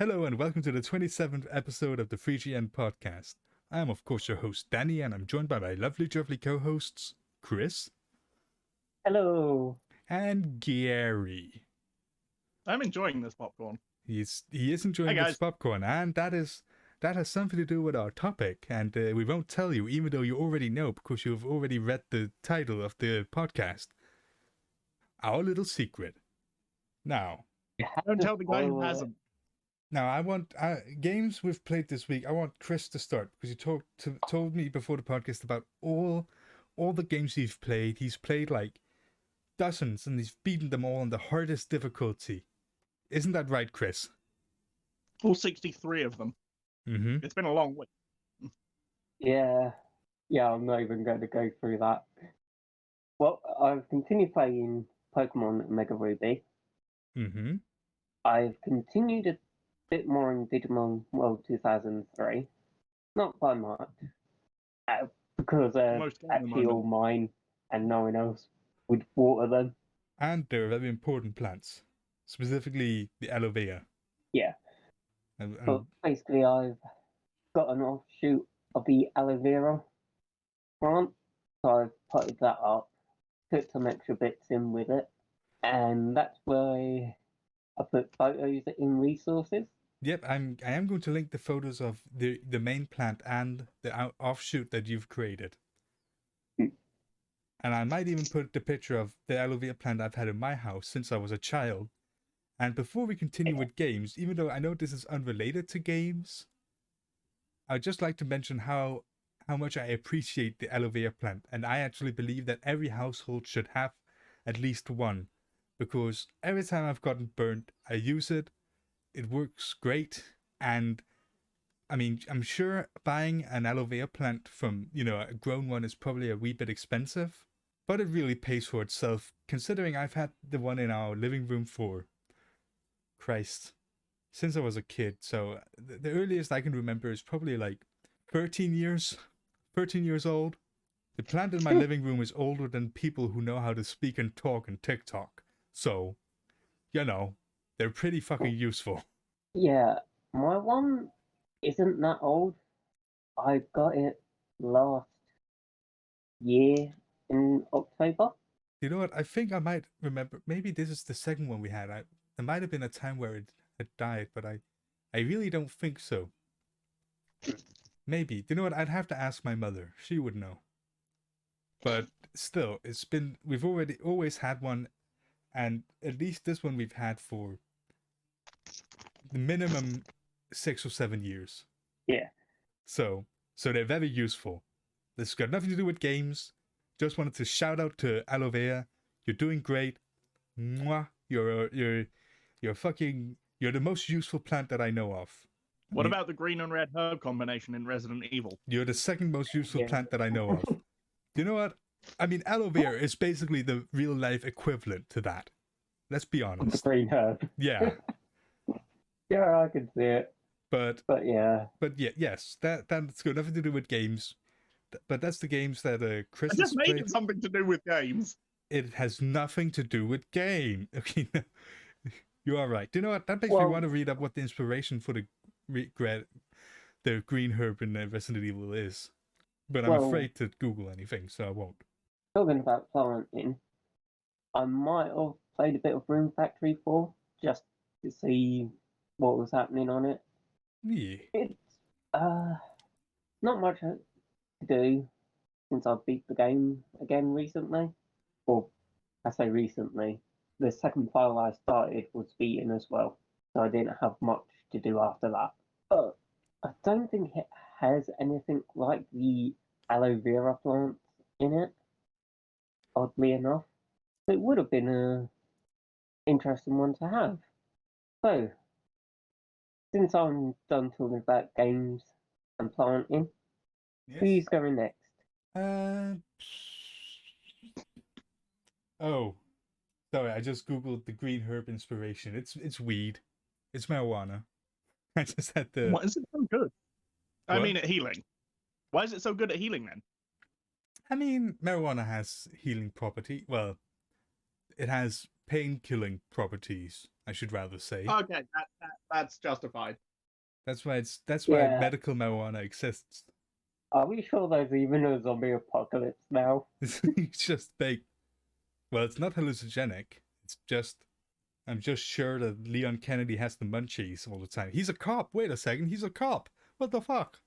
Hello and welcome to the 27th episode of the 3GN podcast. I am of course your host Danny and I'm joined by my lovely co-hosts Chris. Hello. And Gary. I'm enjoying this popcorn. He is enjoying this popcorn, and that has something to do with our topic, and we won't tell you even though you already know because you've already read the title of the podcast. Our little secret. Now, don't tell the guy who hasn't. Now, I want games we've played this week. I want Chris to start because he told me before the podcast about all the games he's played. He's played like dozens, and he's beaten them all on the hardest difficulty. Isn't that right, Chris? All 63 of them. Mm-hmm. It's been a long week. Yeah, I'm not even going to go through that. Well, I've continued playing Pokemon Mega Ruby. Mm-hmm. I've continued a bit more in Digimon World 2003. Not by much. Because actually all mine and no one else would water them. And they're very important plants. Specifically the aloe vera. Yeah. But basically I've got an offshoot of the aloe vera plant. So I've potted that up, put some extra bits in with it. And that's why I put photos in resources. Yep, I am going to link the photos of the main plant and the offshoot that you've created. And I might even put the picture of the aloe vera plant I've had in my house since I was a child. And before we continue with games, even though I know this is unrelated to games, I'd just like to mention how much I appreciate the aloe vera plant. And I actually believe that every household should have at least one. Because every time I've gotten burnt, I use it. It works great. And I mean, I'm sure buying an aloe vera plant from, a grown one is probably a wee bit expensive. But it really pays for itself, considering I've had the one in our living room for, Christ, since I was a kid. So the earliest I can remember is probably like 13 years old. The plant in my living room is older than people who know how to speak and talk on TikTok. So, they're pretty fucking useful. Yeah, my one isn't that old. I got it last year in October. You know what? I think I might remember. Maybe this is the second one we had. There might have been a time where it had died, but I really don't think so. Maybe. You know what? I'd have to ask my mother. She would know. But still, we've always had one. And at least this one we've had for the minimum 6 or 7 years. Yeah. So they're very useful. This has got nothing to do with games. Just wanted to shout out to aloe vera. You're doing great. Mwah. You're the most useful plant that I know of. What about the green and red herb combination in Resident Evil? You're the second most useful plant that I know of. You know what? I mean, aloe vera is basically the real life equivalent to that. Let's be honest. The green herb. Yeah. Yeah, I can see it. But yeah. But yeah, yes, that's got nothing to do with games. But that's the games that Chris I just has made played. it something to do with games. It has nothing to do with game. Okay, you are right. Do you know what? That makes me want to read up what the inspiration for the green herb in Resident Evil is. But I'm afraid to Google anything, so I won't. Talking about planting, I might have played a bit of Rune Factory 4 just to see what was happening on it. Yeah. It's not much to do since I beat the game again recently. Or I say recently, the second file I started was beaten as well, so I didn't have much to do after that. But I don't think it has anything like the aloe vera plant in it, oddly enough. So it would have been an interesting one to have. So, since I'm done talking about games and planting, who's going next? Oh, sorry, I just googled the green herb inspiration. It's weed. It's marijuana. I just had to. Why is it so good? What? I mean, at healing. Why is it so good at healing then? I mean, marijuana has healing property. Well, it has pain-killing properties. I should rather say. Okay, that's justified. That's why Yeah. medical marijuana exists. Are we sure there's even a zombie apocalypse now? It's just fake. Well, it's not hallucinogenic. It's just, I'm just sure that Leon Kennedy has the munchies all the time. He's a cop. Wait a second, he's a cop. What the fuck?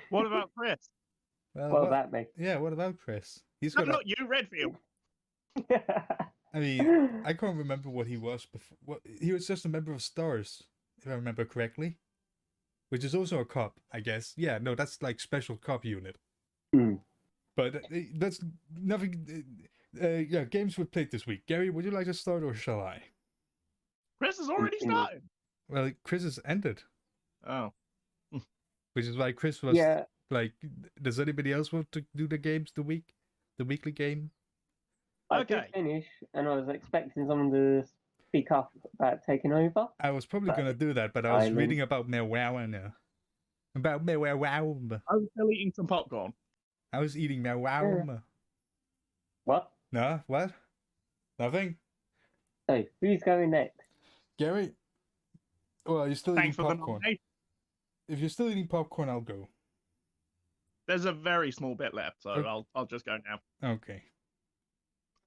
What about Chris? What about me? Yeah, what about Chris? He's No, got. not you, Redfield. I mean, I can't remember what he was before. What he was just a member of STARS, if I remember correctly, which is also a cop, I guess. Yeah, no, that's like special cop unit. Hmm. But that's nothing. Yeah, games we've played this week. Gary, would you like to start or shall I? Chris has already started. Well, Chris has ended, Oh. which is why Chris was Yeah. like, does anybody else want to do the weekly game? I Okay. did finish, and I was expecting someone to speak up about taking over. I was probably But gonna do that, but I was silent. reading about marijuana. About marijuana. I was still eating some popcorn. I was eating marijuana. What? No, what? Nothing? So, who's going next? Gary? Well, you're still Thanks eating for the popcorn. nomination. If you're still eating popcorn, I'll go. There's a very small bit left, so Okay. I'll just go now. Okay.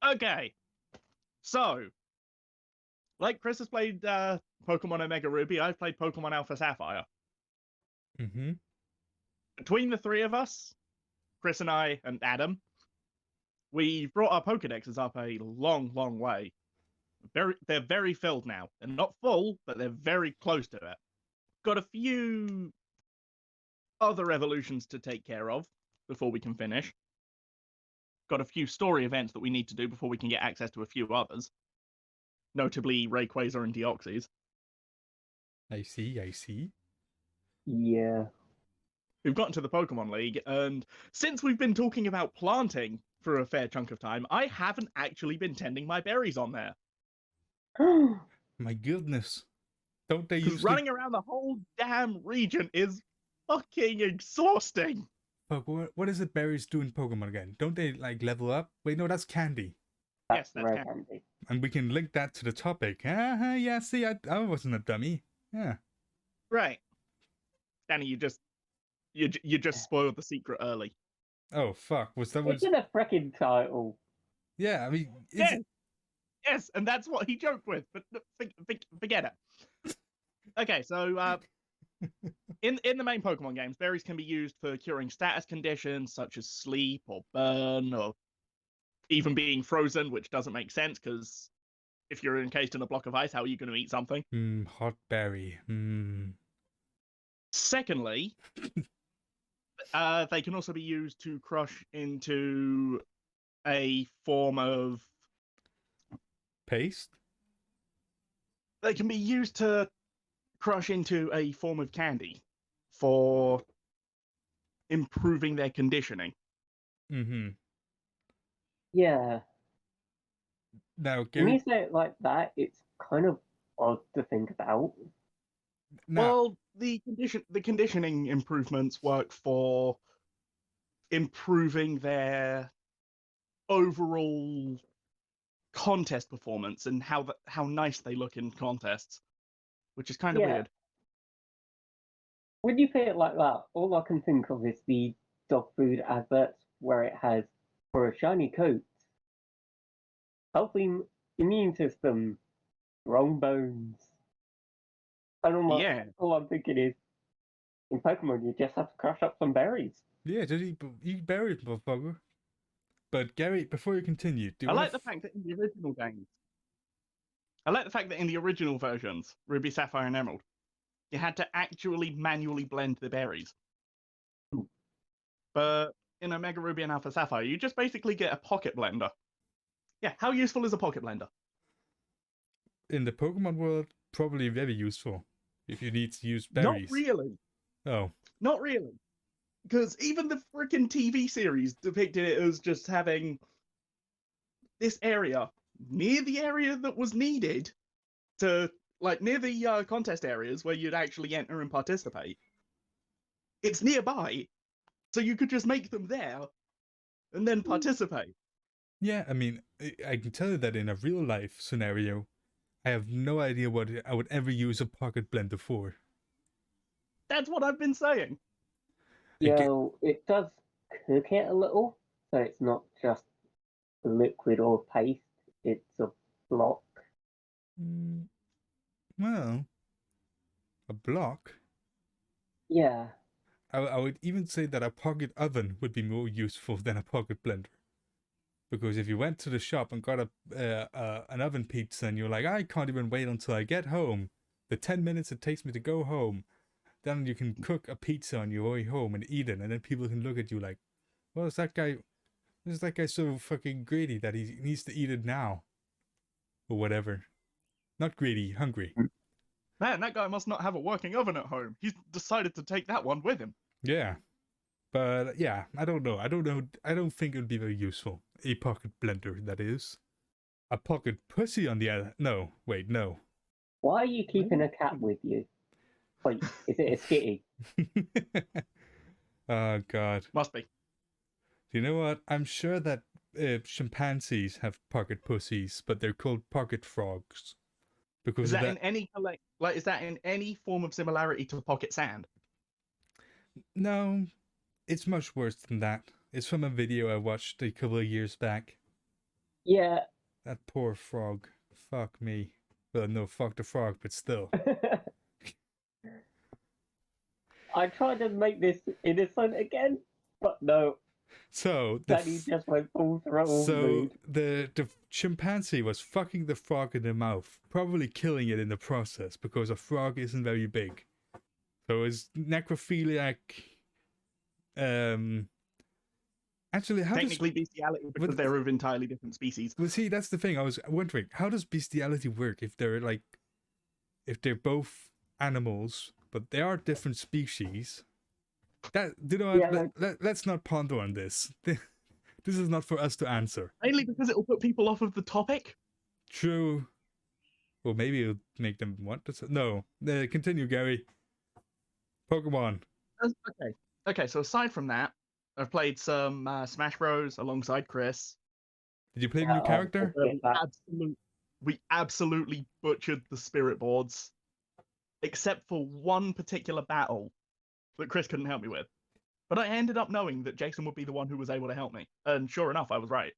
Okay. So, like Chris has played Pokemon Omega Ruby, I've played Pokemon Alpha Sapphire. Mm-hmm. Between the three of us, Chris and I and Adam, we brought our Pokedexes up a long, long way. They're very filled now. They're not full, but they're very close to it. Got a few other evolutions to take care of before we can finish. Got a few story events that we need to do before we can get access to a few others. Notably Rayquaza and Deoxys. I see. Yeah. We've gotten to the Pokemon League, and since we've been talking about planting for a fair chunk of time, I haven't actually been tending my berries on there. My goodness. Don't they Because usually... running around the whole damn region is fucking exhausting. Fuck, what is it berries do in Pokemon again? Don't they, like, level up? Wait, no, that's candy. Yes, that's rare candy. candy. And we can link that to the topic. Yeah, see, I wasn't a dummy. Yeah. Right. Danny, you just spoiled the secret early. Oh, fuck. Was that It's in a frickin' title. Yeah, I mean... Yes, and that's what he joked with, but forget it. Okay, so in the main Pokemon games, berries can be used for curing status conditions such as sleep or burn or even being frozen, which doesn't make sense because if you're encased in a block of ice, how are you going to eat something? Hot berry. Secondly, they can also be used to crush into a form of... Paste? They can be used to crush into a form of candy for improving their conditioning. Mm-hmm. Yeah. Now, When Gary... you say it like that, it's kind of odd to think about. Now, Well, the conditioning improvements work for improving their overall contest performance and how nice they look in contests, which is kind of Yeah. weird. When you say it like that, all I can think of is the dog food adverts where it has, for a shiny coat, healthy immune system, strong bones. And Yeah. all I'm thinking is, in Pokemon, you just have to crush up some berries. yeah, just eat berries, motherfucker. But Gary, before you continue, I like the fact that in the original games, I like the fact that in the original versions, Ruby, Sapphire, and Emerald, you had to actually manually blend the berries. But in Omega Ruby and Alpha Sapphire, you just basically get a pocket blender. Yeah, how useful is a pocket blender? In the Pokemon world, probably very useful if you need to use berries. Not really. Oh. Not really. Because even the freaking TV series depicted it as just having this area near the area that was needed to, like, near the contest areas where you'd actually enter and participate. It's nearby, so you could just make them there and then participate. Yeah, I mean, I can tell you that in a real life scenario, I have no idea what I would ever use a pocket blender for. That's what I've been saying. It does cook it a little, so it's not just liquid or paste, it's a block. Well, a block. Yeah. I would even say that a pocket oven would be more useful than a pocket blender. Because if you went to the shop and got an oven pizza and you're like, I can't even wait until I get home, the 10 minutes it takes me to go home, then you can cook a pizza on your way home and eat it, and then people can look at you like, well, is that guy so fucking greedy that he needs to eat it now? Or whatever. Not greedy, hungry. Man, that guy must not have a working oven at home. He's decided to take that one with him. Yeah. But yeah, I don't know. I don't think it would be very useful. A pocket blender, that is. A pocket pussy on the other. No, wait, no. Why are you keeping a cat with you? Wait, is it a skitty? Oh god. Must be. Do you know what? I'm sure that chimpanzees have pocket pussies, but they're called pocket frogs. Because Is that in any is that in any form of similarity to pocket sand? No, it's much worse than that. It's from a video I watched a couple of years back. Yeah. That poor frog. Fuck me. Well, no, fuck the frog, but still. I tried to make this innocent again, but no. So Danny just went full throttle. So the chimpanzee was fucking the frog in the mouth, probably killing it in the process because a frog isn't very big. So it's necrophiliac. Actually, how technically bestiality because they're of entirely different species. Well, see, that's the thing. I was wondering, how does bestiality work if they're both animals, but they are different species? Let's not ponder on this. This is not for us to answer. Mainly because it will put people off of the topic. True. Well, maybe it'll make them want to. No, continue, Gary. Pokemon. Okay. So aside from that, I've played some Smash Bros. Alongside Chris. Did you play the new character? We absolutely butchered the spirit boards, except for one particular battle that Chris couldn't help me with. But I ended up knowing that Jason would be the one who was able to help me. And sure enough, I was right.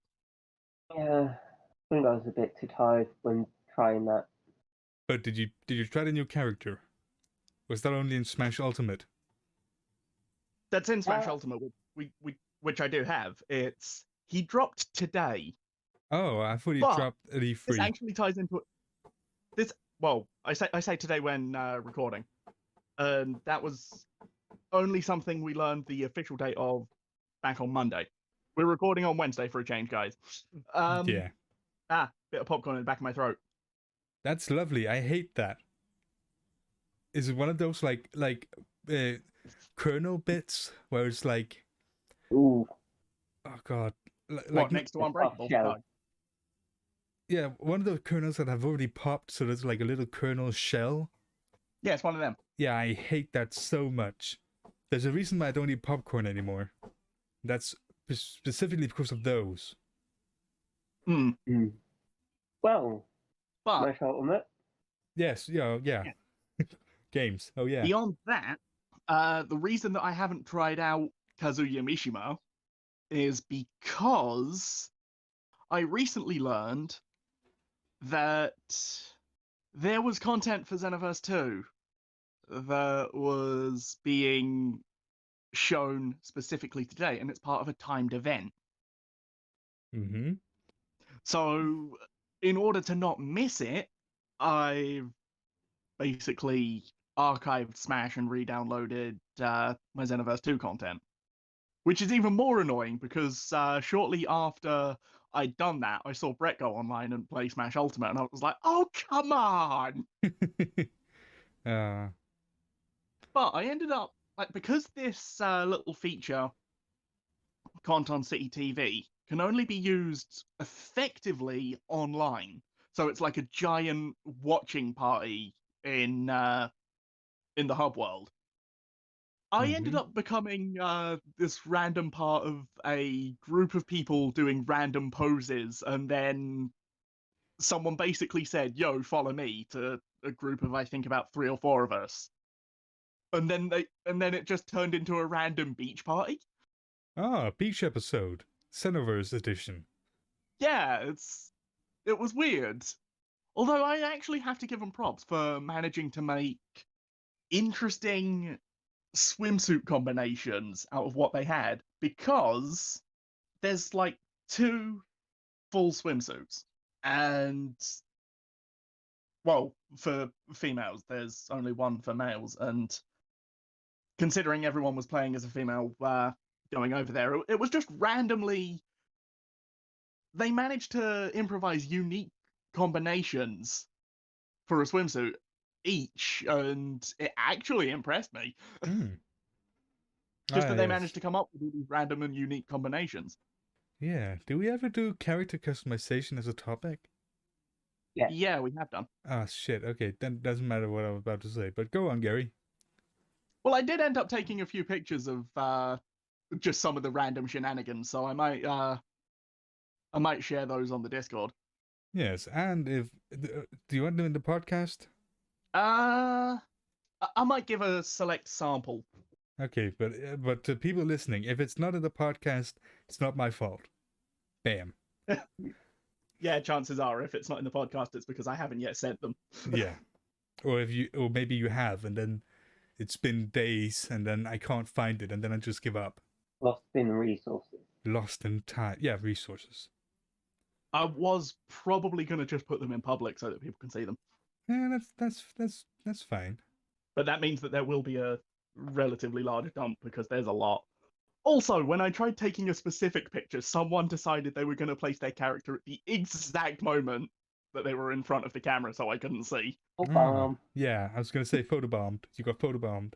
Yeah, I think I was a bit too tired when trying that. But did you try the new character? Was that only in Smash Ultimate? That's in Smash Ultimate, which I do have. He dropped today. Oh, I thought he dropped at E3. This actually ties into this. Well, I say today when recording, and that was only something we learned the official date of back on Monday. We're recording on Wednesday for a change, guys. Yeah. Bit of popcorn in the back of my throat. That's lovely. I hate that. Is it one of those like kernel bits where it's like, ooh, oh god, like next to Unbreakable? Yeah, one of those kernels that have already popped, so there's like a little kernel shell. Yeah, it's one of them. Yeah, I hate that so much. There's a reason why I don't eat popcorn anymore. That's specifically because of those. Well, but Smash Ultimate. Yes, yeah. Games. Oh yeah. Beyond that, the reason that I haven't tried out Kazuya Mishima is because I recently learned that there was content for Xenoverse 2 that was being shown specifically today, and it's part of a timed event. Mm-hmm. So, in order to not miss it, I've basically archived Smash and re-downloaded my Xenoverse 2 content. Which is even more annoying because shortly after I'd done that, I saw Brett go online and play Smash Ultimate, and I was like, oh, come on! But I ended up, because this little feature, Conton City TV, can only be used effectively online. So it's like a giant watching party in the hub world. I ended up becoming this random part of a group of people doing random poses and then someone basically said, "Yo, follow me," to a group of I think about 3 or 4 of us, and then it just turned into a random beach party. Ah, beach episode, Xenoverse edition. Yeah, it was weird. Although I actually have to give them props for managing to make interesting swimsuit combinations out of what they had, because there's like 2 full swimsuits, and well, for females, there's only 1 for males, and considering everyone was playing as a female going over there, it was just randomly. They managed to improvise unique combinations for a swimsuit each, and it actually impressed me. Hmm. Just Ah, that they yes. managed to come up with these random and unique combinations. Yeah. Do we ever do character customization as a topic? Yeah, we have done. Ah, shit. Okay, then it doesn't matter what I'm about to say. But go on, Gary. Well, I did end up taking a few pictures of just some of the random shenanigans, so I might share those on the Discord. Yes, and if do you want them in the podcast? I might give a select sample. Okay, but to people listening, if it's not in the podcast, it's not my fault. Bam. Yeah, chances are if it's not in the podcast, it's because I haven't yet sent them. Yeah. Or maybe you have, and then it's been days, and then I can't find it, and then I just give up. Lost in resources. Lost in time. Yeah, resources. I was probably gonna just put them in public so that people can see them. Yeah, that's fine. But that means that there will be a relatively large dump because there's a lot. Also, when I tried taking a specific picture, someone decided they were going to place their character at the exact moment that they were in front of the camera, so I couldn't see. Yeah, I was gonna say photobombed. You got photobombed.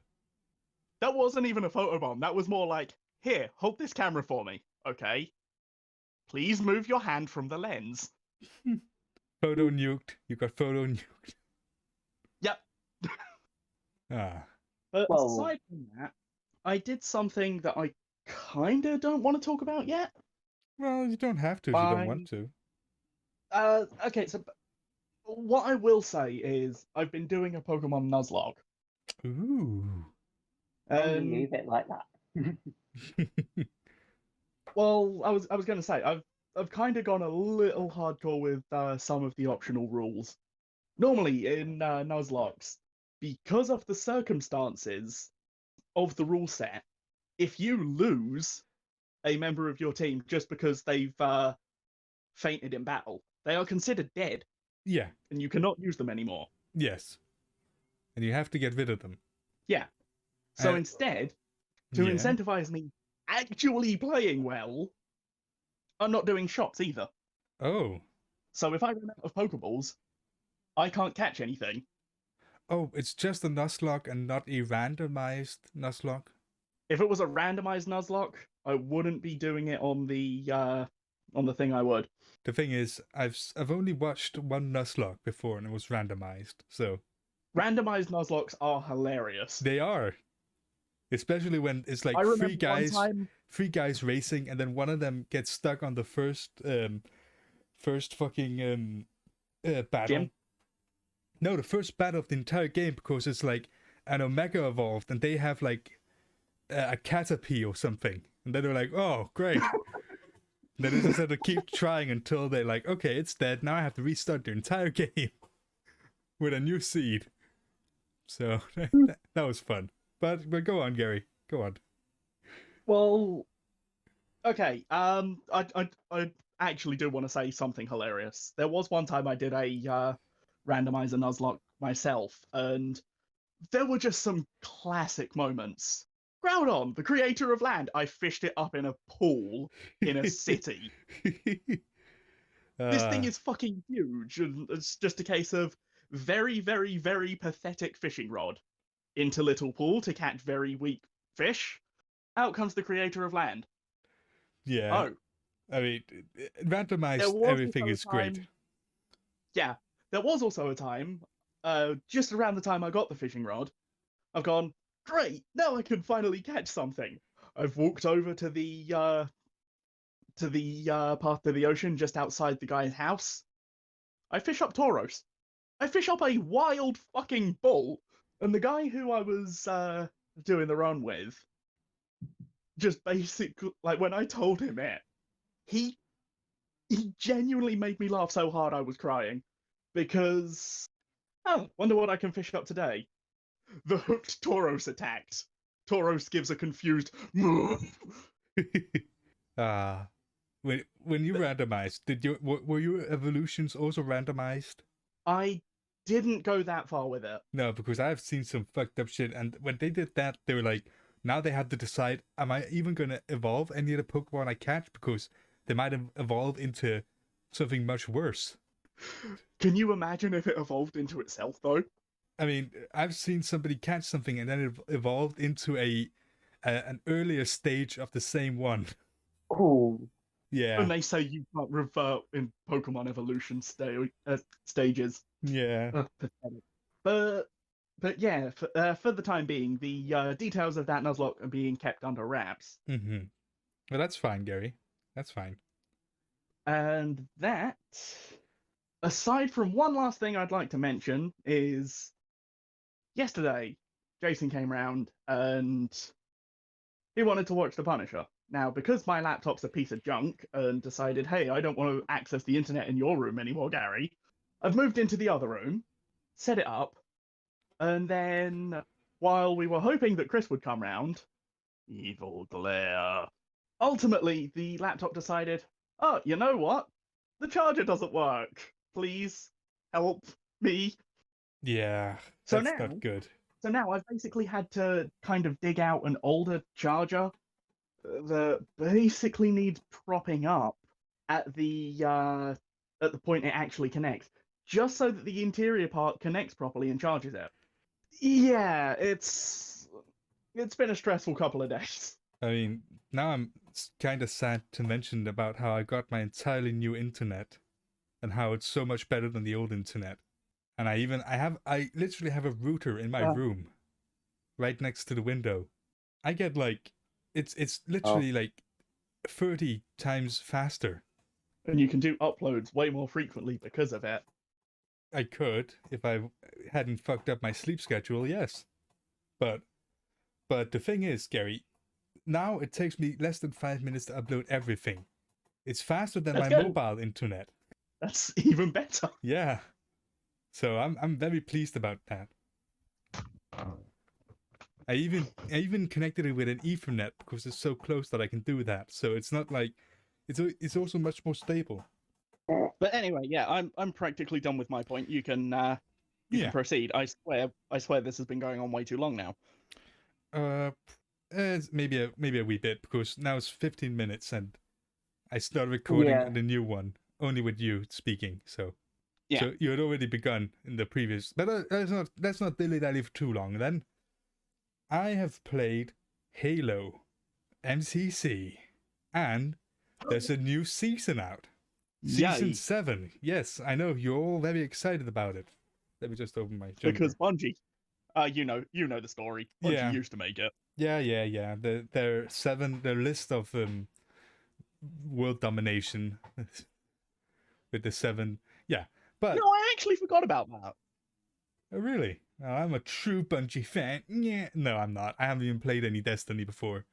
That wasn't even a photobomb. That was more like, here, hold this camera for me, okay? Please move your hand from the lens. Photo nuked. You got photo nuked. Yep. Ah. But Well- aside from that, I did something that I kinda don't want to talk about yet. Well, you don't have to if you don't want to. Okay, so what I will say is I've been doing a Pokemon Nuzlocke. Ooh. Only leave it like that. Well, I was going to say I've kind of gone a little hardcore with some of the optional rules. Normally in Nuzlocks, because of the circumstances of the rule set, if you lose a member of your team just because they've fainted in battle, they are considered dead, Yeah. and you cannot use them anymore. Yes. And you have to get rid of them. Yeah. So And- instead, to Yeah. incentivize me actually playing well, I'm not doing shots either. Oh. So if I run out of Pokeballs, I can't catch anything. Oh, it's just a Nuzlocke and not a randomized Nuzlocke? If it was a randomized Nuzlocke, I wouldn't be doing it on the thing I would. The thing is, I've only watched one Nuzlocke before and it was randomized, so Randomized Nuzlocks are hilarious. they are. Especially when it's like I remember three guys racing, and then one of them gets stuck on the first fucking battle. Gym? No, the first battle of the entire game, because it's like an Omega evolved, and they have like a Caterpie or something, and then they're like, "Oh, great." Then they just have to keep trying until they're like, "Okay, it's dead. Now I have to restart the entire game with a new seed." So that was fun. But go on, Gary. Go on. Well, okay. I actually do want to say something hilarious. There was one time I did a randomizer Nuzlocke myself, and there were just some classic moments. Groudon, the creator of land, I fished it up in a pool in a city. This thing is fucking huge, and it's just a case of very, very, very pathetic fishing rod into little pool to catch very weak fish. Out comes the creator of land. Yeah. Oh, I mean, there randomized was everything also a is great. time- Yeah, there was also a time, just around the time I got the fishing rod, I've gone, great, now I can finally catch something. I've walked over to the path to the ocean just outside the guy's house. I fish up Tauros. I fish up a wild fucking bull, and the guy who I was doing the run with, just basically, like, when I told him it, he genuinely made me laugh so hard I was crying, because, oh, wonder what I can fish up today. The hooked Tauros attacked. Tauros gives a confused Ah, when you randomized, were your evolutions also randomized? I didn't go that far with it. No, because I've seen some fucked up shit, and when they did that, they were like, now they had to decide, am I even gonna evolve any of the Pokemon I catch, because they might have evolved into something much worse. Can you imagine if it evolved into itself, though? I mean, I've seen somebody catch something and then it evolved into an earlier stage of the same one. Oh, Yeah, And they say you can't revert in Pokemon evolution stages. yeah. Pathetic. But yeah, for the time being, the details of that Nuzlocke are being kept under wraps. Mm-hmm. Well, that's fine, Gary. That's fine. And that, aside from one last thing I'd like to mention, is yesterday, Jason came round and he wanted to watch The Punisher. Now, because my laptop's a piece of junk and decided, hey, I don't want to access the internet in your room anymore, Gary, I've moved into the other room, set it up, and then while we were hoping that Chris would come round, evil glare. Ultimately, the laptop decided, oh, you know what? The charger doesn't work. Please help me. Yeah, So that's now, not good. so now I've basically had to kind of dig out an older charger that basically needs propping up at the point it actually connects, just so that the interior part connects properly and charges it. Yeah, it's been a stressful couple of days. I mean, now I'm kind of sad to mention about how I got my entirely new internet and how it's so much better than the old internet. And I literally have a router in my room right next to the window. I get like, it's literally like 30 times faster. And you can do uploads way more frequently because of it. I could if I hadn't fucked up my sleep schedule, yes. But the thing is, Gary, now it takes me less than 5 minutes to upload everything. It's faster than That's my good. mobile internet. That's even better. Yeah. So I'm very pleased about that. I even connected it with an Ethernet because it's so close that I can do that. So it's not like it's also much more stable. But anyway, yeah, I'm practically done with my point. You can can proceed. I swear this has been going on way too long now. It's maybe a wee bit because now it's 15 minutes and I started recording the new one only with you speaking. So yeah, so you had already begun in the previous. But let's not dilly dally for too long. Then I have played Halo, MCC, and there's a new season out. Season 7. Yes, I know you're all very excited about it. Let me just open my jumper. Because Bungie, you know the story. Bungie used to make it. Yeah. Their list of world domination with the 7. Yeah, but no, I actually forgot about that. Oh, really? Oh, I'm a true Bungie fan. Yeah, no, I'm not. I haven't even played any Destiny before.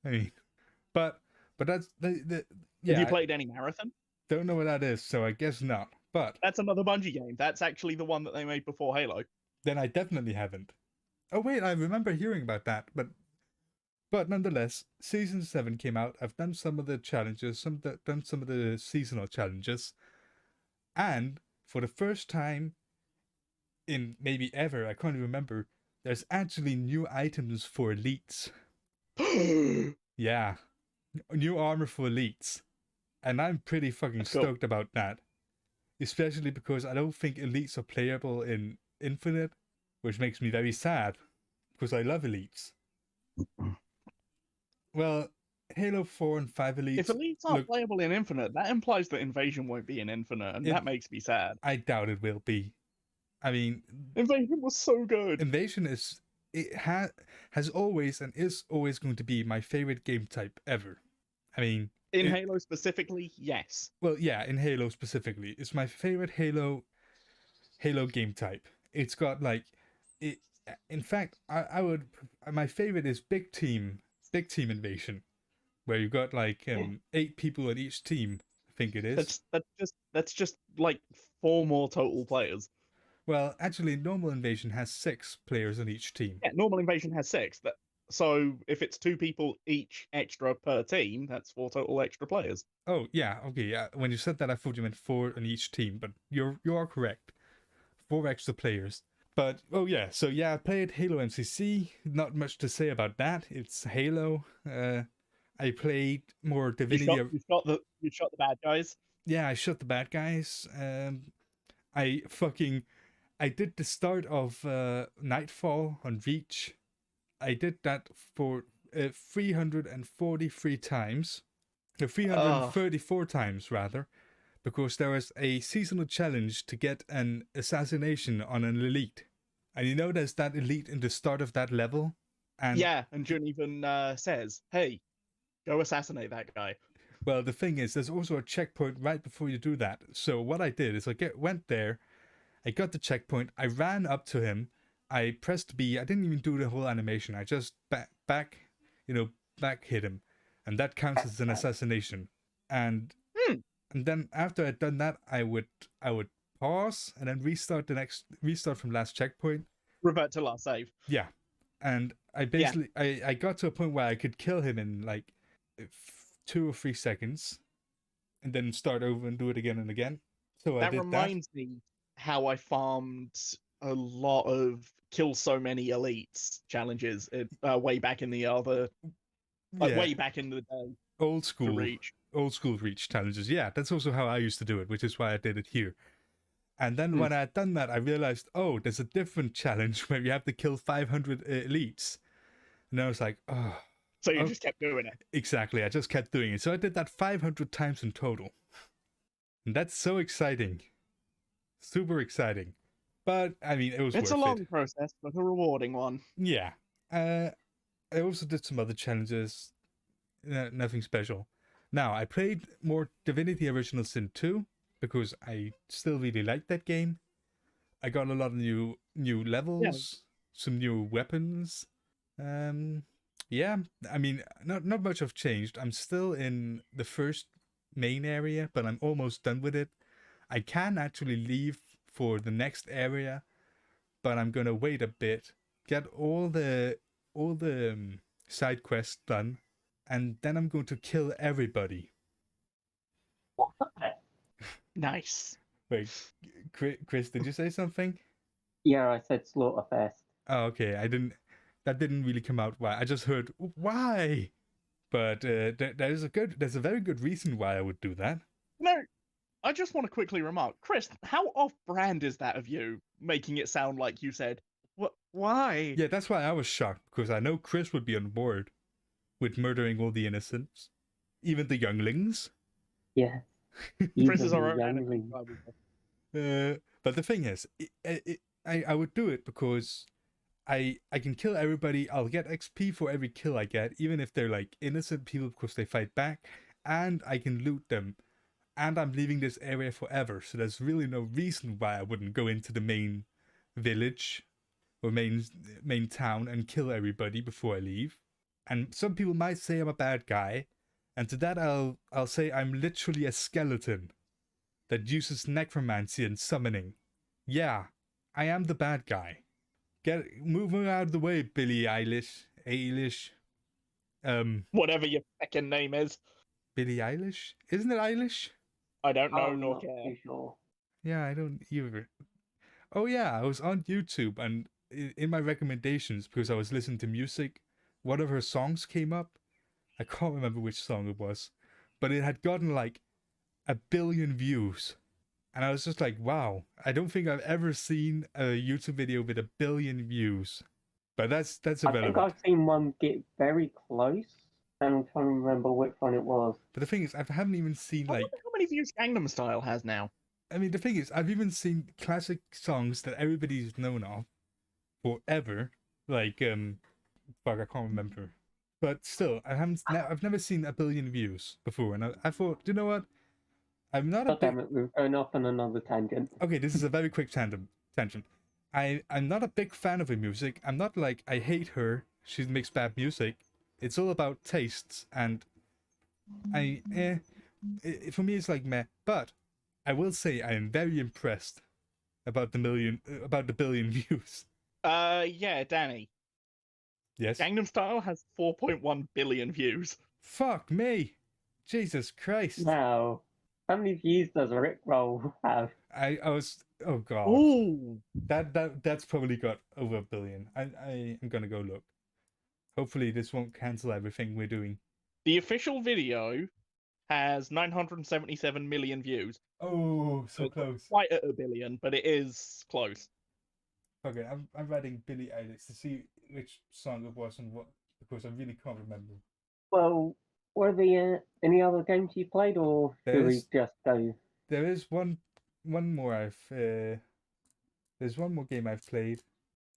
I mean, but that's yeah. Have you played any Marathon? Don't know what that is, so I guess not. But that's another Bungie game. That's actually the one that they made before Halo. Then I definitely haven't. Oh wait, I remember hearing about that, but nonetheless, season 7 came out. I've done some of the challenges, done some of the seasonal challenges, and for the first time in maybe ever, I can't even remember, there's actually new items for elites. Yeah, new armor for elites. And I'm pretty fucking stoked about that. Especially because I don't think elites are playable in Infinite, which makes me very sad, because I love elites. Well, Halo 4 and 5 elites... If elites aren't playable in Infinite, that implies that Invasion won't be in Infinite, and that makes me sad. I doubt it will be. I mean... Invasion was so good! Invasion has always and is always going to be my favorite game type ever. I mean, In Halo specifically, yes. Well, yeah, in Halo specifically, it's my favorite Halo game type. It's got like it. In fact, I would my favorite is big team invasion, where you got like 8 people on each team. I think it is. That's just like 4 more total players. Well, actually, normal invasion has 6 players on each team. Yeah, normal invasion has 6. So if it's 2 people each extra per team, that's 4 total extra players. Oh yeah, okay, yeah. When you said that, I thought you meant 4 on each team, but you are correct. 4 extra players. But oh yeah, so yeah, I played Halo MCC. Not much to say about that. It's Halo. I played more Divinity. You shot the bad guys. Yeah, I shot the bad guys. I did the start of Nightfall on Reach. I did that for 343 times. 334 times rather, because there was a seasonal challenge to get an assassination on an elite. And you know there's that elite in the start of that level? And yeah, and Jun even says, hey, go assassinate that guy. Well, the thing is, there's also a checkpoint right before you do that. So what I did is went there, I got the checkpoint, I ran up to him, I pressed B, I didn't even do the whole animation, I just back hit him. And that counts as an assassination. And then after I'd done that, I would pause and then restart from last checkpoint. Revert to last save. Yeah. And I basically I got to a point where I could kill him in like 2 or 3 seconds and then start over and do it again and again. So that reminds me how I farmed a lot of kill so many elites challenges way back in the way back in the day. Old school Reach challenges. Yeah, that's also how I used to do it, which is why I did it here. And then when I had done that, I realized, oh, there's a different challenge where you have to kill 500 elites. And I was like, oh. So you just kept doing it. Exactly, I just kept doing it. So I did that 500 times in total. And that's so exciting. Super exciting. But, I mean, it was worth it. It's a long process, but a rewarding one. Yeah. I also did some other challenges. Nothing special. Now, I played more Divinity Original Sin 2 because I still really like that game. I got a lot of new levels, some new weapons. Yeah, I mean, not much have changed. I'm still in the first main area, but I'm almost done with it. I can actually leave for the next area, but I'm gonna wait a bit, get all the side quests done, and then I'm going to kill everybody. Nice. Wait, Chris, did you say something? Yeah, I said Slaughterfest. Oh, okay. That didn't really come out why. I just heard why. But there's a very good reason why I would do that. No, I just want to quickly remark, Chris, how off-brand is that of you, making it sound like you said, "What? Why?" Yeah, that's why I was shocked, because I know Chris would be on board with murdering all the innocents, even the younglings. Yeah. Chris is our own. But the thing is, I would do it because I can kill everybody. I'll get XP for every kill I get, even if they're like innocent people because they fight back, and I can loot them. And I'm leaving this area forever, so there's really no reason why I wouldn't go into the main village or main town and kill everybody before I leave. And some people might say I'm a bad guy, and to that I'll say I'm literally a skeleton that uses necromancy and summoning. Yeah, I am the bad guy. Move out of the way, Billie Eilish. Whatever your second name is. Billie Eilish? Isn't it Eilish? I don't know, nor care. Sure. Yeah, I don't either. Oh yeah, I was on YouTube, and in my recommendations, because I was listening to music, one of her songs came up. I can't remember which song it was, but it had gotten like 1 billion views. And I was just like, wow, I don't think I've ever seen a YouTube video with 1 billion views. But that's irrelevant. I think I've seen one get very close, and I'm trying to remember which one it was. But the thing is, I haven't even seen I wonder how many views Gangnam Style has now. I mean, the thing is, I've even seen classic songs that everybody's known of forever. Like, fuck, I can't remember. But still, I've never seen a billion views before, and I thought, you know what? I'm not a God big. damn it, we're going off on another tangent. Okay, this is a very quick tangent. I'm not a big fan of her music. I'm not like I hate her. She makes bad music. It's all about tastes, and for me it's like meh. But I will say I am very impressed about the billion views. Yeah, Danny. Yes. Gangnam Style has 4.1 billion views. Fuck me, Jesus Christ. Now, how many views does Rickroll have? I was oh god. Ooh. That's probably got over a billion. I am gonna go look. Hopefully this won't cancel everything we're doing. The official video has 977 million views. Oh, so It's close. Quite at a billion, but it is close. Okay, I'm writing Billie Eilish to see which song it was and what, because I really can't remember. Well, were there any other games you played, or do we just go? There is one more there's one more game I've played.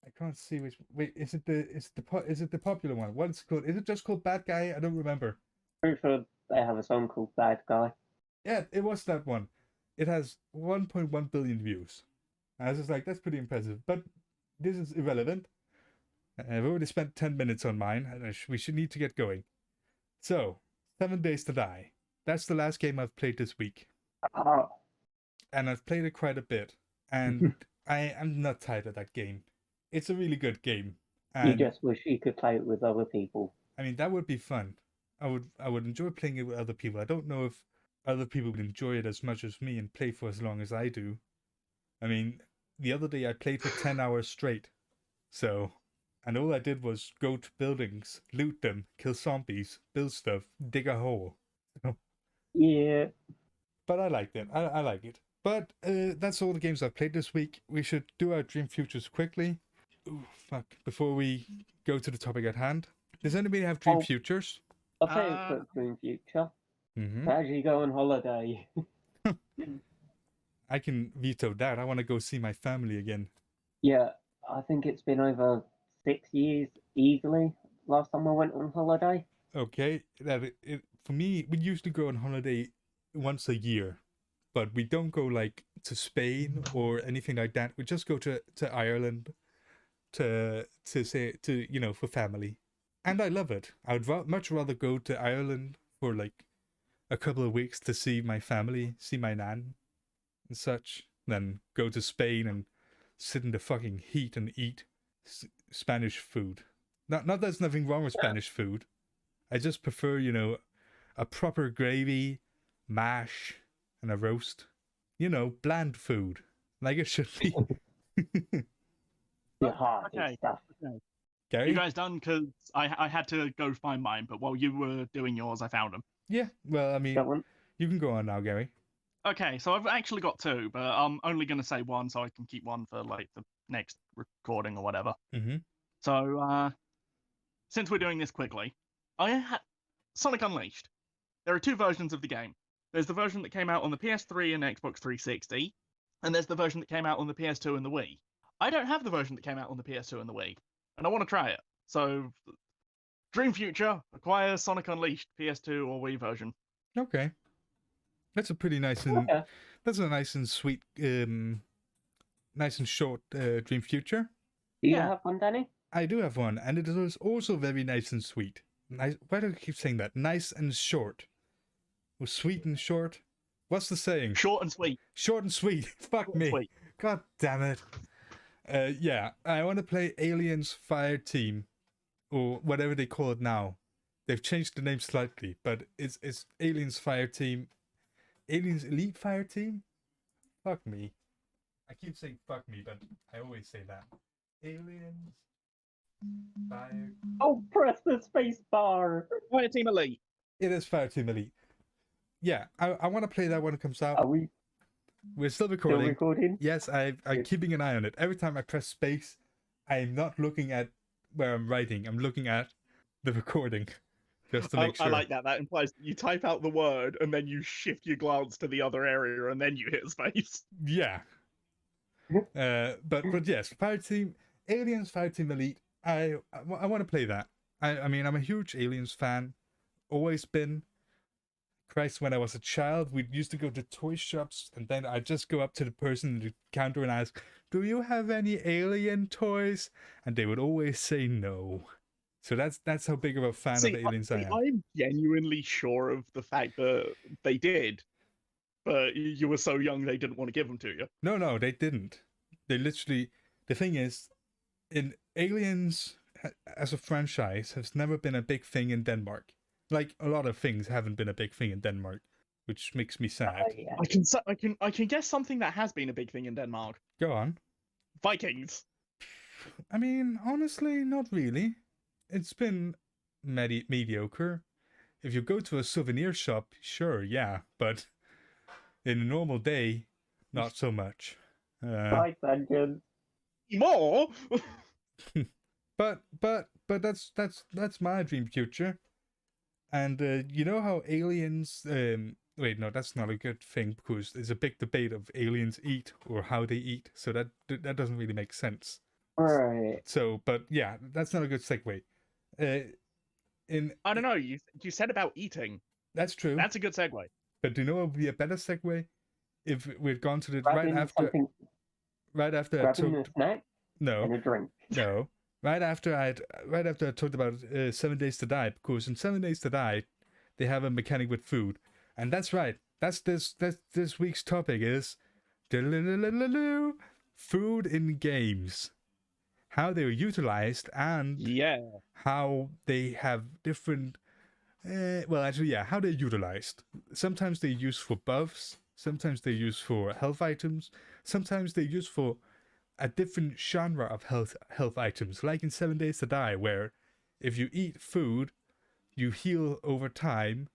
I can't see which. Wait, is it the popular one? What is it called? Is it just called Bad Guy? I don't remember. Pretty sure they have a song called Bad Guy. Yeah, it was that one. It has 1.1 billion views. I was just like, that's pretty impressive. But this is irrelevant. I've already spent 10 minutes on mine, and we should need to get going. So, 7 Days to Die. That's the last game I've played this week. Oh, And I've played it quite a bit. And I am not tired of that game. It's a really good game. And you just wish you could play it with other people. I mean, that would be fun. I would enjoy playing it with other people. I don't know if other people would enjoy it as much as me and play for as long as I do. I mean, the other day I played for 10 hours straight. So, and all I did was go to buildings, loot them, kill zombies, build stuff, dig a hole. Yeah. But I liked it. I like it. But that's all the games I've played this week. We should do our dream futures quickly. Ooh, fuck. Before we go to the topic at hand. Does anybody have dream futures? I'll tell you a quick dream future. Mm-hmm. As you go on holiday. I can veto that. I want to go see my family again. Yeah, I think it's been over 6 years easily. Last time I went on holiday. Okay, for me, we usually go on holiday once a year, but we don't go like to Spain or anything like that. We just go to Ireland to for family, and I love it. I would much rather go to Ireland for like a couple of weeks to see my family, see my nan, and such, than go to Spain and sit in the fucking heat and eat Spanish food. Not there's nothing wrong with Spanish food. I just prefer, a proper gravy, mash, and a roast. Bland food, like it should be. The hearty Okay. stuff. Gary? You guys done? Because I had to go find mine, but while you were doing yours, I found them. Yeah, well, I mean, That one? you can go on now, Gary. Okay, so I've actually got two, but I'm only going to say one so I can keep one for like the next recording or whatever. Mm-hmm. So, since we're doing this quickly, I had Sonic Unleashed. There are two versions of the game. There's the version that came out on the PS3 and Xbox 360, and there's the version that came out on the PS2 and the Wii. I don't have the version that came out on the PS2 and the Wii, and I want to try it. So, Dream Future, acquire Sonic Unleashed PS2 or Wii version. Okay. That's a pretty nice and that's a nice and sweet, nice and short dream future. Do you have one, Danny? I do have one, and it is also very nice and sweet. Nice. Why do I keep saying that? Nice and short. Or sweet and short. What's the saying? Short and sweet. Short and sweet. Fuck me. Sweet. God damn it. Yeah, I want to play Aliens Fire Team, or whatever they call it now. They've changed the name slightly, but it's Aliens Fire Team. Aliens Elite Fire Team? Fuck me. I keep saying fuck me, but I always say that. Aliens Fire... Oh, press the space bar! Fire Team Elite. It is Fire Team Elite. Yeah, I want to play that when it comes out. Are we We're still still recording. recording? Yes, I'm keeping an eye on it. Every time I press space, I'm not looking at where I'm writing. I'm looking at the recording. Just to make sure. I like that. That implies that you type out the word and then you shift your glance to the other area and then you hit space. Yeah. But yes, Fire Team, Aliens Fire Team Elite. I want to play that. I mean, I'm a huge Aliens fan. Always been. Christ, when I was a child, we used to go to toy shops, and then I'd just go up to the person at the counter and ask, "Do you have any alien toys?" And they would always say no. So that's how big of a fan of Aliens I am. I'm genuinely sure of the fact that they did, but you were so young they didn't want to give them to you. No, they didn't. They literally. The thing is, in Aliens as a franchise has never been a big thing in Denmark. Like a lot of things haven't been a big thing in Denmark, which makes me sad. Yeah. I can guess something that has been a big thing in Denmark. Go on. Vikings. I mean, honestly, not really. It's been mediocre. If you go to a souvenir shop, sure, yeah, but in a normal day, not so much. Five vengeance. More. But that's my dream future. And you know how aliens? Wait, no, that's not a good thing because there's a big debate of aliens eat or how they eat. So that doesn't really make sense. Right. So, but yeah, that's not a good segue. I don't know. You said about eating. That's true. That's a good segue. But do you know what would be a better segue if we'd gone to the Grabbing right after I grabbing a talked. snack No, and a drink. no. Right after I talked about 7 Days to Die, because in 7 Days to Die, they have a mechanic with food, and that's right. That's this week's topic is food in games, how they're utilized, and how they have different. Well, actually, yeah, how they're utilized. Sometimes they're used for buffs. Sometimes they're used for health items. Sometimes they're used for a different genre of health items, like in 7 Days to Die, where if you eat food, you heal over time,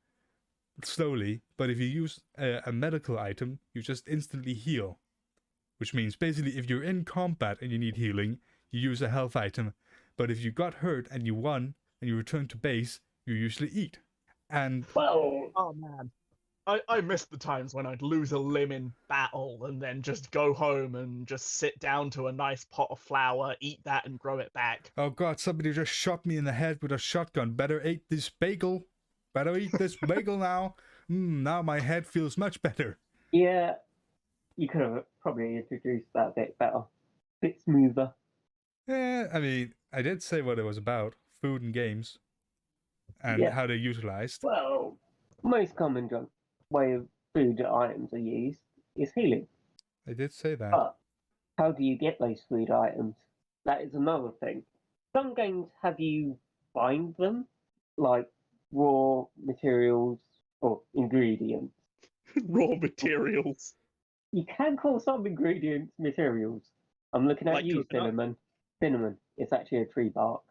slowly, but if you use a medical item, you just instantly heal. Which means basically if you're in combat and you need healing, you use a health item, but if you got hurt and you won and you return to base, you usually eat. And Well, oh man, I missed the times when I'd lose a limb in battle and then just go home and just sit down to a nice pot of flour, eat that, and grow it back. oh god, somebody just shot me in the head with a shotgun. Better eat this bagel. Better eat this bagel now. Now my head feels much better. yeah, you could have probably introduced that a bit better, bit smoother. Yeah, I mean, I did say what it was about: food and games, and Yeah. how they're utilized. Well, most common way of food items are used is healing. I did say that. But how do you get those food items? That is another thing. Some games have you find them, like raw materials or ingredients. Raw materials. You can call some ingredients materials. I'm looking at Like you, coconut? cinnamon. Cinnamon. It's actually a tree bark.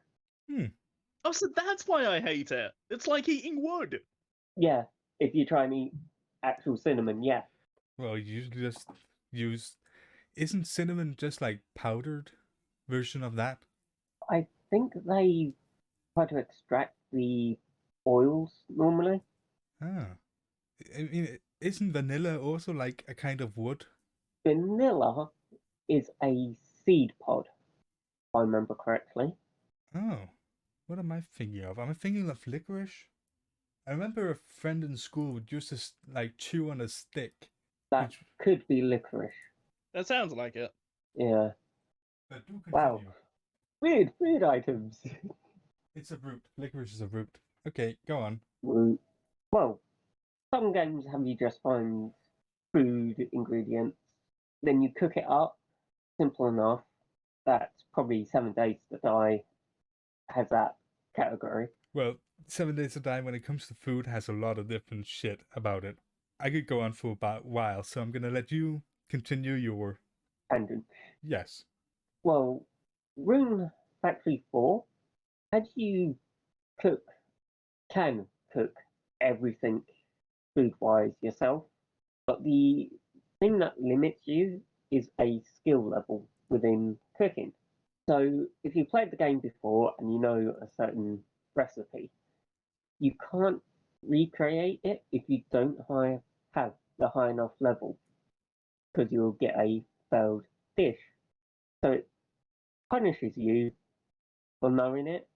Oh, so that's why I hate it. It's like eating wood. Yeah, if you try and eat actual cinnamon, yeah. Well, you usually just use. Isn't cinnamon just like powdered version of that? I think they try to extract the oils normally. Ah, I mean, isn't vanilla also like a kind of wood? Vanilla is a seed pod, if I remember correctly. Oh, what am I thinking of? Am I thinking of licorice? I remember a friend in school would used to like chew on a stick. That Which- could be licorice. That sounds like it. Yeah. But do continue. Wow. Weird food items. It's a root. Licorice is a root. Okay, go on. Well, some games have you just find food ingredients, then you cook it up. Simple enough. That's probably 7 Days to Die has that category. Well, 7 Days to Die when it comes to food has a lot of different shit about it. I could go on for about a while, so I'm gonna let you continue your... Tangent. Yes. Well, Rune Factory 4, had you can cook everything food-wise yourself, but the thing that limits you is a skill level within cooking. So if you played the game before and you know a certain recipe, you can't recreate it if you don't have the high enough level, because you'll get a failed dish. So it punishes you for knowing it.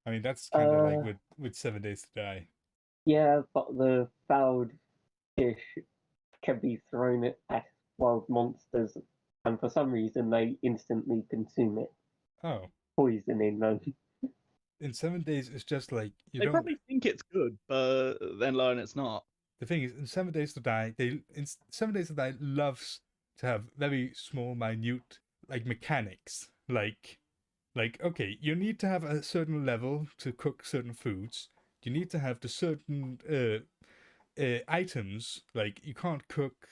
I mean, that's kind of like Uh, with 7 Days to Die. yeah, but the fouled fish can be thrown at wild monsters, and for some reason they instantly consume it, Oh, poisoning them. in 7 days, it's just like you They don't. probably think it's good, but then learn it's not. The thing is, in 7 Days to Die, 7 Days to Die loves to have very small, minute like mechanics, like okay, you need to have a certain level to cook certain foods. You need to have the certain items. Like you can't cook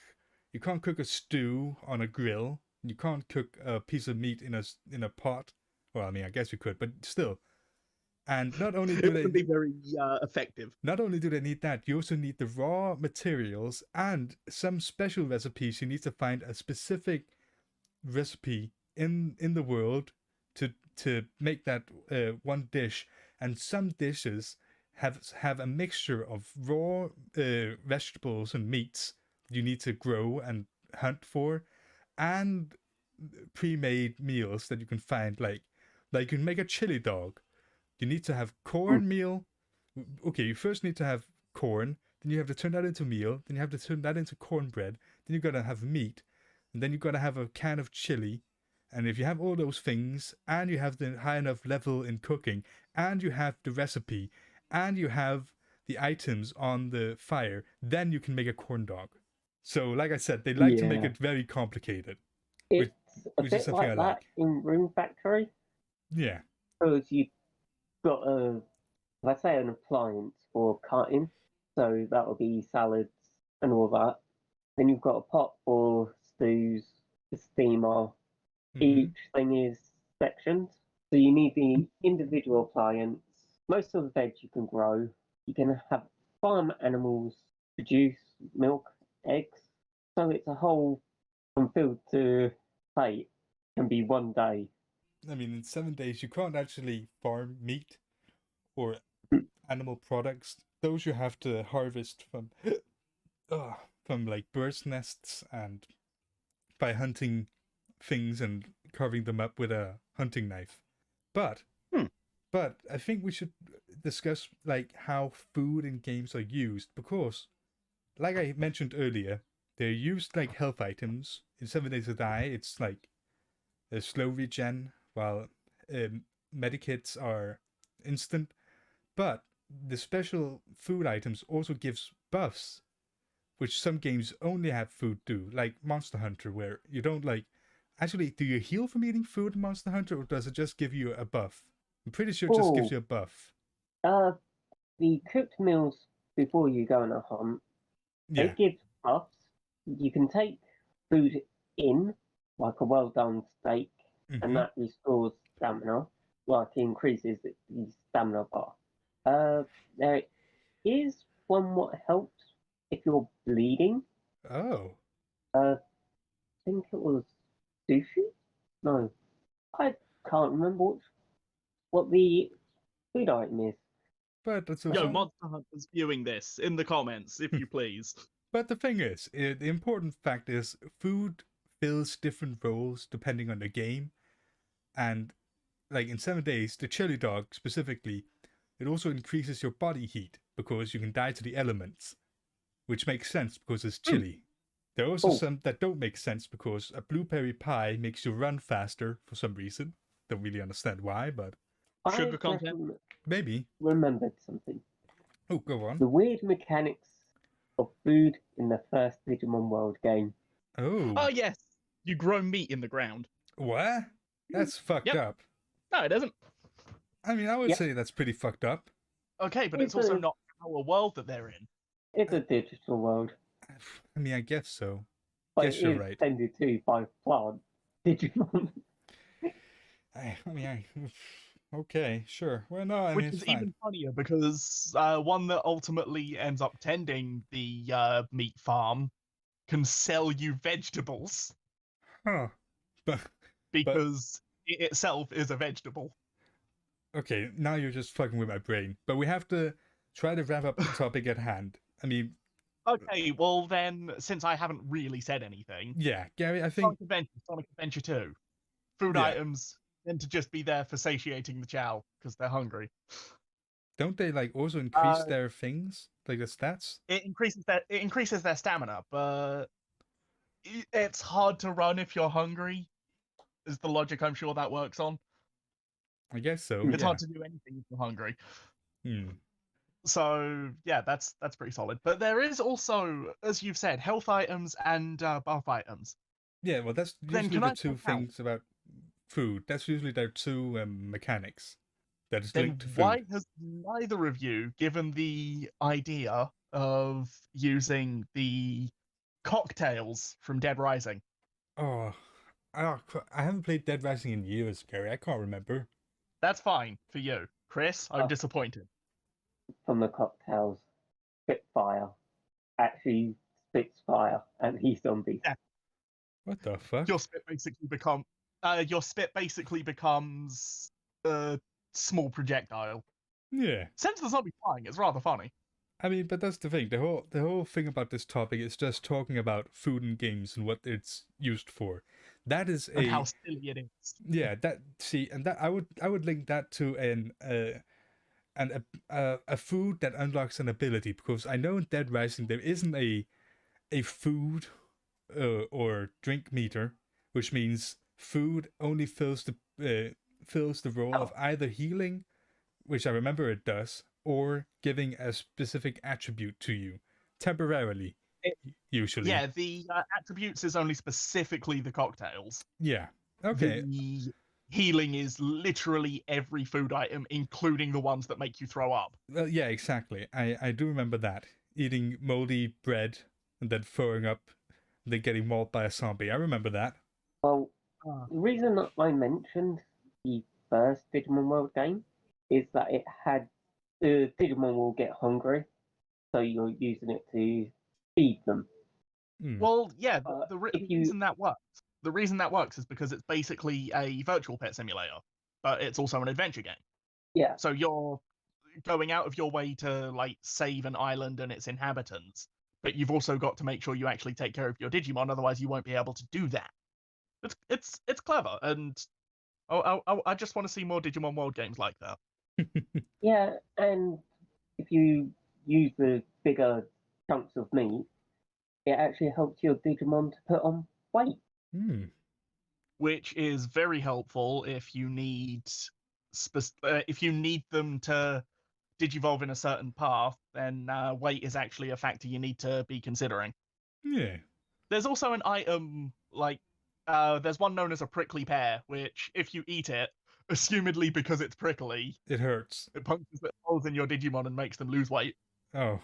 a stew on a grill. You can't cook a piece of meat in a pot. Well, I mean, I guess you could, but still. And not only It do wouldn't they be very effective. not only do they need that, you also need the raw materials and some special recipes. You need to find a specific recipe in the world to make that one dish. And some dishes have a mixture of raw vegetables and meats you need to grow and hunt for, and pre-made meals that you can find, like you can make a chili dog. You need to have cornmeal. Okay, you first need to have corn, then you have to turn that into meal, then you have to turn that into cornbread, then you gotta have meat, and then you gotta have a can of chili. And if you have all those things, and you have the high enough level in cooking, and you have the recipe, and you have the items on the fire, then you can make a corn dog. So, like I said, they like to make Yeah. it very complicated, It's a which is bit something I like that like. in Room Factory, Yeah. because you've got let's say an appliance for cutting, so that'll be salads and all that. Then you've got a pot for stews, a steamer. Mm-hmm. Each thing is sectioned, so you need the individual appliance. Most of the veg you can grow. You can have farm animals produce milk, eggs. So it's a whole from field to plate can be one day. I mean, in 7 days, you can't actually farm meat or animal products. Those you have to harvest from like birds' nests and by hunting things and carving them up with a hunting knife. But but I think we should discuss like how food in games are used, because like I mentioned earlier, they're used like health items. In 7 Days to Die, it's like a slow regen, while medikits are instant. But the special food items also gives buffs, which some games only have food do, like Monster Hunter, where you don't like. Actually, do you heal from eating food in Monster Hunter, or does it just give you a buff? I'm pretty sure it just gives you a buff. The cooked meals before you go on a hunt, Yeah. they give buffs. You can take food in, like a well done steak, and that restores stamina, like increases the stamina bar. There is one what helps if you're bleeding. Oh. I think it was sushi. No, I can't remember what the food item is. But that's Yo, also. Monster Hunters viewing this in the comments, if you please. But the thing is, the important fact is food fills different roles depending on the game. And like in 7 days, the chili dog specifically, it also increases your body heat because you can die to the elements, which makes sense because it's chili. There are also some that don't make sense because a blueberry pie makes you run faster for some reason. Don't really understand why, but Sugar content? maybe. Remembered something. Oh, go on. The weird mechanics of food in the first Digimon World game. Oh, yes. You grow meat in the ground. What? That's fucked up. No, it isn't. I mean, I would say that's pretty fucked up. Okay, but it's also not our world that they're in. It's a digital world. I mean, I guess so. But Guess you're right. Tended to by plant Digimon. Okay, sure. Well, no, I mean, Which it's is fine. even funnier because one that ultimately ends up tending the meat farm can sell you vegetables. Huh. Because it itself is a vegetable. Okay, now you're just fucking with my brain. But we have to try to wrap up the topic at hand. I mean... Okay, well then, since I haven't really said anything... Yeah, Gary, I think... Sonic Adventure 2. Food items, than to just be there for satiating the chow because they're hungry. Don't they like also increase their things, like the stats? It increases their stamina, but it's hard to run if you're hungry. Is the logic I'm sure that works on? I guess so. It's Yeah. hard to do anything if you're hungry. Hmm. So yeah, that's pretty solid. But there is also, as you've said, health items and buff items. Yeah. Well, that's Then usually can the I two point out, things about food. That's usually their two mechanics that is then linked to why food. has neither of you given the idea of using the cocktails from Dead Rising? Oh, I haven't played Dead Rising in years, Gary. I can't remember. That's fine for you. Chris, I'm Oh. disappointed. From the cocktails, Spitfire actually spits fire and he's zombies. Yeah. What the fuck? Your spit basically becomes a small projectile. Yeah. Since the zombie flying, it's rather funny. I mean, but that's the thing. The whole thing about this topic is just talking about food and games and what it's used for. That is And how silly it is. yeah. That I would link that to a food that unlocks an ability, because I know in Dead Rising there isn't a food or drink meter, which means food only fills the role of either healing, which I remember it does, or giving a specific attribute to you temporarily, usually. Yeah, the attributes is only specifically the cocktails. Yeah. Okay. The healing is literally every food item, including the ones that make you throw up. Well, yeah, exactly. I do remember that. Eating moldy bread and then throwing up, then getting mauled by a zombie. I remember that. Well, the reason that I mentioned the first Digimon World game is that it had the Digimon will get hungry, so you're using it to feed them. Well, yeah, the if you- reason that works. The reason that works is because it's basically a virtual pet simulator, but it's also an adventure game. Yeah. So you're going out of your way to like save an island and its inhabitants, but you've also got to make sure you actually take care of your Digimon, otherwise you won't be able to do that. It's clever, and I just want to see more Digimon World games like that. Yeah, and if you use the bigger chunks of meat, it actually helps your Digimon to put on weight. Which is very helpful if you need them to digivolve in a certain path, then weight is actually a factor you need to be considering. Yeah. There's also an item like there's one known as a prickly pear, which if you eat it, assumedly because it's prickly, it hurts. It punctures the holes in your Digimon and makes them lose weight. Oh.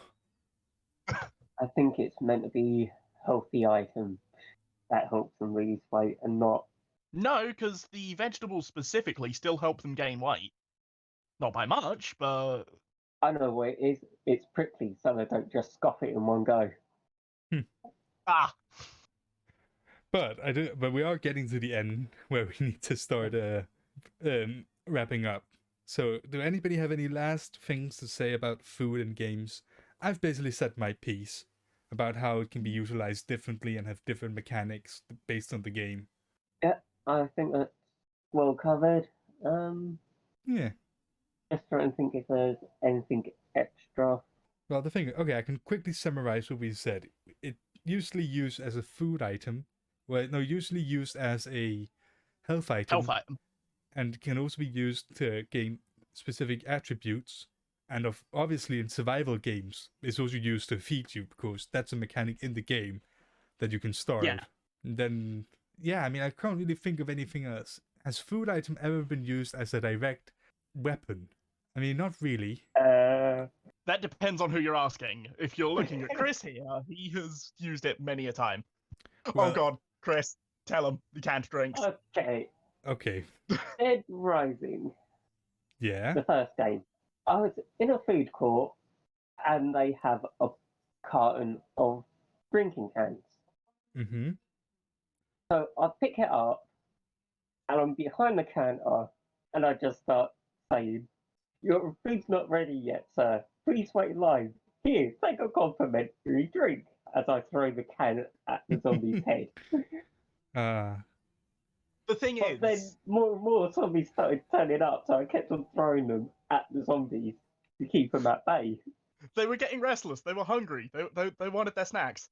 I think it's meant to be healthy item that helps them lose weight and not. No, because the vegetables specifically still help them gain weight. Not by much, but I know what it is. It's prickly, so they don't just scoff it in one go. But we are getting to the end where we need to start wrapping up. So, do anybody have any last things to say about food and games? I've basically said my piece about how it can be utilized differently and have different mechanics based on the game. Yeah, I think that's well covered. Yeah. Just trying to think if there's anything extra. Well, the thing, okay, I can quickly summarize what we said. It usually used as a food item. Well, no, usually used as a health item. And can also be used to gain specific attributes. And obviously in survival games, it's also used to feed you, because that's a mechanic in the game that you can starve. Yeah. And then, yeah, I mean, I can't really think of anything else. Has food item ever been used as a direct weapon? I mean, not really. That depends on who you're asking. If you're looking at Chris here, he has used it many a time. Well, oh God, Chris, tell him the canned drinks. Okay. Dead Rising. Yeah. The first game. I was in a food court and they have a carton of drinking cans. Mm-hmm. So I pick it up and I'm behind the counter and I just start saying, "Your food's not ready yet, sir. Please wait in line. Here, take a complimentary drink," as I throw the can at the zombie's head. The thing But then is, more zombies started turning up, so I kept on throwing them at the zombies to keep them at bay. they were getting restless. They were hungry. They wanted their snacks.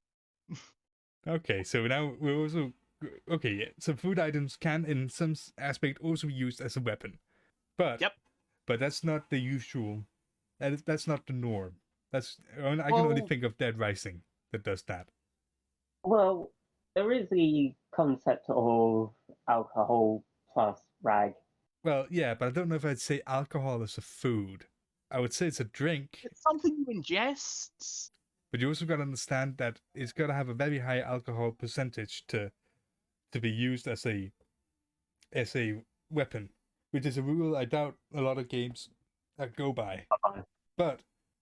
Okay, so now we're also okay. Yeah, so food items can, in some aspect, also be used as a weapon, but Yep. but that's not the usual. That's not the norm. I can only Well- think of Dead Rising that does that. Well, there is the concept of alcohol plus rag. Well, yeah, but I don't know if I'd say alcohol is a food. I would say it's a drink, It's something you ingest. but you also got to understand that it's got to have a very high alcohol percentage to be used as a weapon, which is a rule I doubt a lot of games go by. But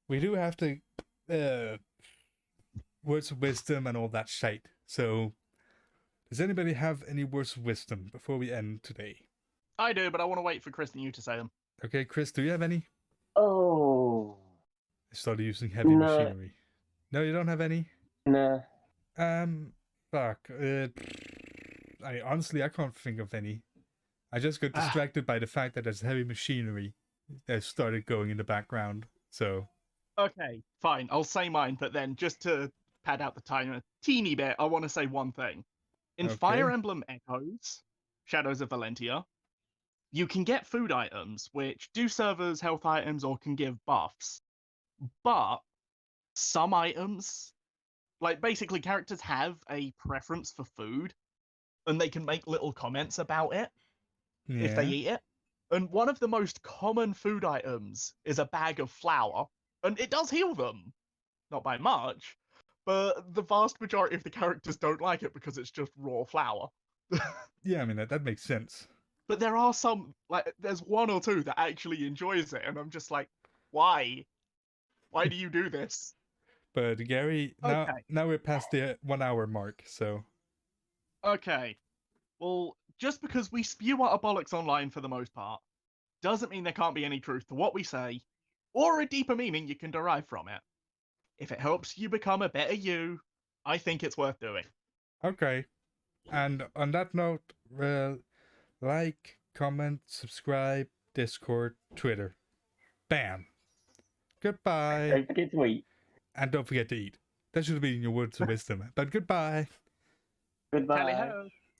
we do have to words of wisdom and all that shite. So, does anybody have any words of wisdom before we end today? I do, but I want to wait for Chris and you to say them. Okay, Chris, do you have any? Oh, I started using heavy No. machinery. No, you don't have any? nah. Fuck. I can't think of any. I just got Ah. distracted by the fact that there's heavy machinery that started going in the background. So, Okay, fine. I'll say mine, but then just to pad out the time a teeny bit, I want to say one thing. In Fire Okay. Emblem Echoes, Shadows of Valentia, you can get food items which do serve as health items or can give buffs. But some items, like basically characters have a preference for food and they can make little comments about it if they yeah. eat it. And one of the most common food items is a bag of flour, and it does heal them. Not by much, but the vast majority of the characters don't like it because it's just raw flour. Yeah, I mean, that makes sense. But there are some, like, there's one or two that actually enjoys it, and I'm just like, why? Why do you do this? But Gary, now Okay. now we're past the 1 hour mark, so Okay. Well, just because we spew out our bollocks online for the most part, doesn't mean there can't be any truth to what we say, or a deeper meaning you can derive from it. If it helps you become a better you, I think it's worth doing. okay. And on that note, like, comment, subscribe, Discord, Twitter. Bam. Goodbye. Don't forget to eat. And don't forget to eat. That should be in your words of wisdom. But goodbye. Goodbye. Tally ho!